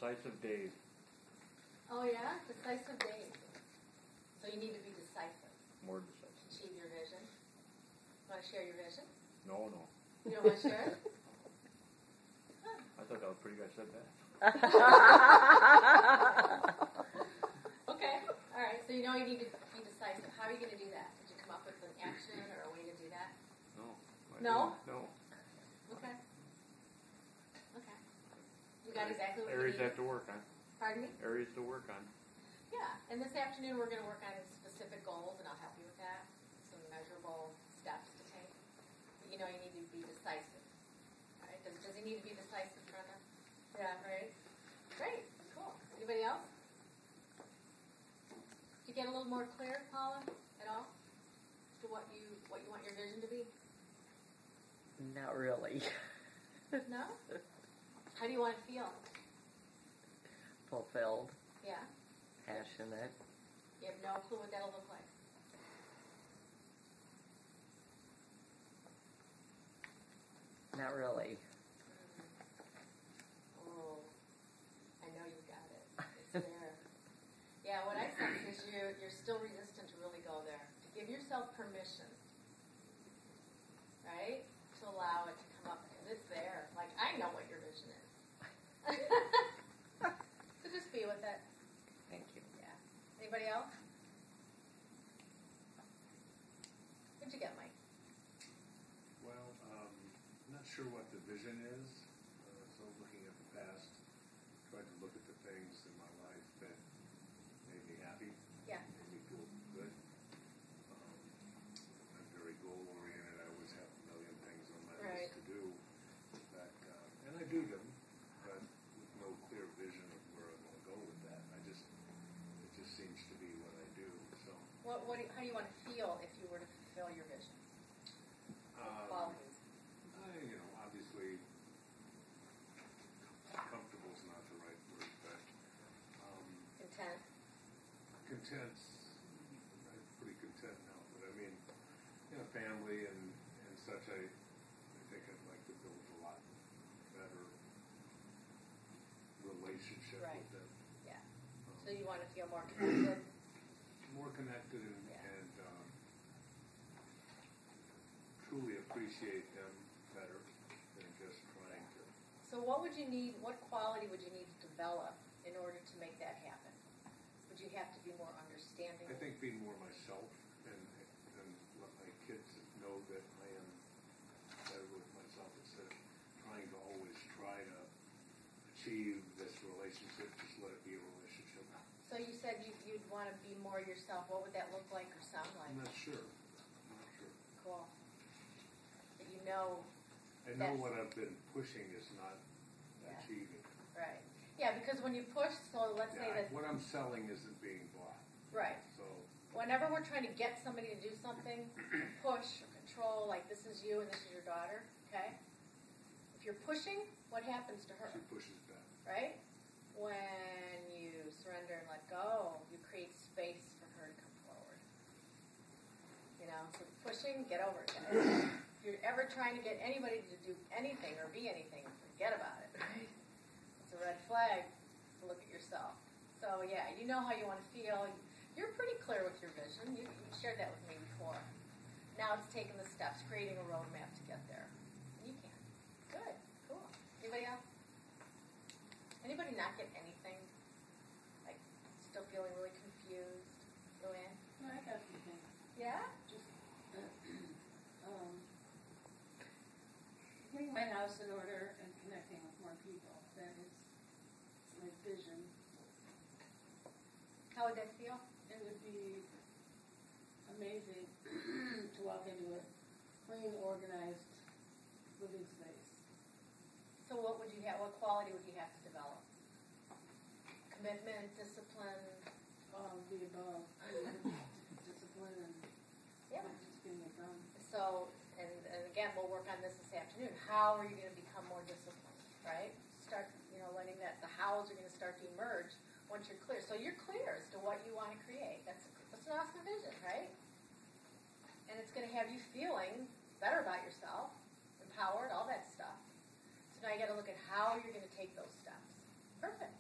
decisive days. Oh yeah? Decisive days. So you need to be decisive. More decisive. To achieve your vision. Want to share your vision? No. You don't want to share it? I thought that was pretty good. I said that. Okay. All right. So you know you need to be decisive. How are you going to do that? Did you come up with an action or a way to do that? No. No? No. Okay. Okay. You got exactly what Areas you need. to work on. Pardon me? Areas to work on. Yeah. And this afternoon we're going to work on specific goals, and I'll help you with that. Some measurable steps to take. But you know you need to be decisive. All right? Does he need to be decisive, Brenda? Yeah, right? Great. Cool. Anybody else? Did you get a little more clear, Paula, at all? To what you want your vision to be? Not really. No? How do you want to feel? Fulfilled. Yeah? Passionate. You have no clue what that'll look like. Not really. Oh, I know you got it. It's there. Yeah, what I sense is you're still resistant to really go there. To give yourself permission, right? To allow it to come up because it's there. Like, I know what your vision is. So just be with it. Thank you. Yeah. Anybody else? What'd you get, Mike? Well, I'm not sure what the vision is. So looking at the past, tried to look at the things in my life that made me happy, Yeah. made me feel good. I'm very goal-oriented. I always have a million things on my Right. list to do. But, and I do them, but with no clear vision of where I want to go with that. It just seems to be what I do. So. How do you want to feel if you were to fulfill your vision? Qualities. Obviously, comfortable is not the right word, but Content. content's, I'm pretty content now, but I mean, family and such, I think I'd like to build a lot better relationship Right. with them. Yeah. So you want to feel more connected? More connected and Yeah. Truly appreciate them better than just trying to. So what would you need, what quality would you need to develop in order to make that happen? Would you have to be more understanding? I think being more myself and let my kids know that I am better with myself instead of trying to always try to achieve this relationship, just let it be a relationship. So you said you'd want to be more yourself. What would that look like or sound like? I'm not sure. Cool. But you know. I know what I've been pushing is not achieving. Right. Yeah, because when you push, so let's say that. What I'm selling isn't being bought. Right. So. Whenever we're trying to get somebody to do something, push or control, like this is you and this is your daughter, okay? If you're pushing, what happens to her? She pushes back. Right? When you surrender and let go, you create space for her to come forward. So pushing, get over it, guys. If you're ever trying to get anybody to do anything or be anything, forget about it, right? It's a red flag to look at yourself. So yeah, you know how you want to feel. You're pretty clear with your vision. You shared that with me before. Now it's taking the steps, creating a roadmap to get there. You can. Good. Cool. Anybody else? Anybody not get anything? Like, still feeling really confused? Luann? No, I got a few things. Yeah? Just getting my house in order and connecting with more people. That is my vision. How would that feel? It would be amazing to walk into a clean, organized living space. So what would you have? What quality would you have to develop? Commitment, discipline. The above. Discipline and just getting it done. So, and again, we'll work on this afternoon. How are you going to become more disciplined, right? Start, letting the hows are going to start to emerge once you're clear. So you're clear as to what you want to create. That's an awesome vision, right? And it's going to have you feeling better about yourself, empowered, all that stuff. So now you got to look at how you're going to take those steps. Perfect.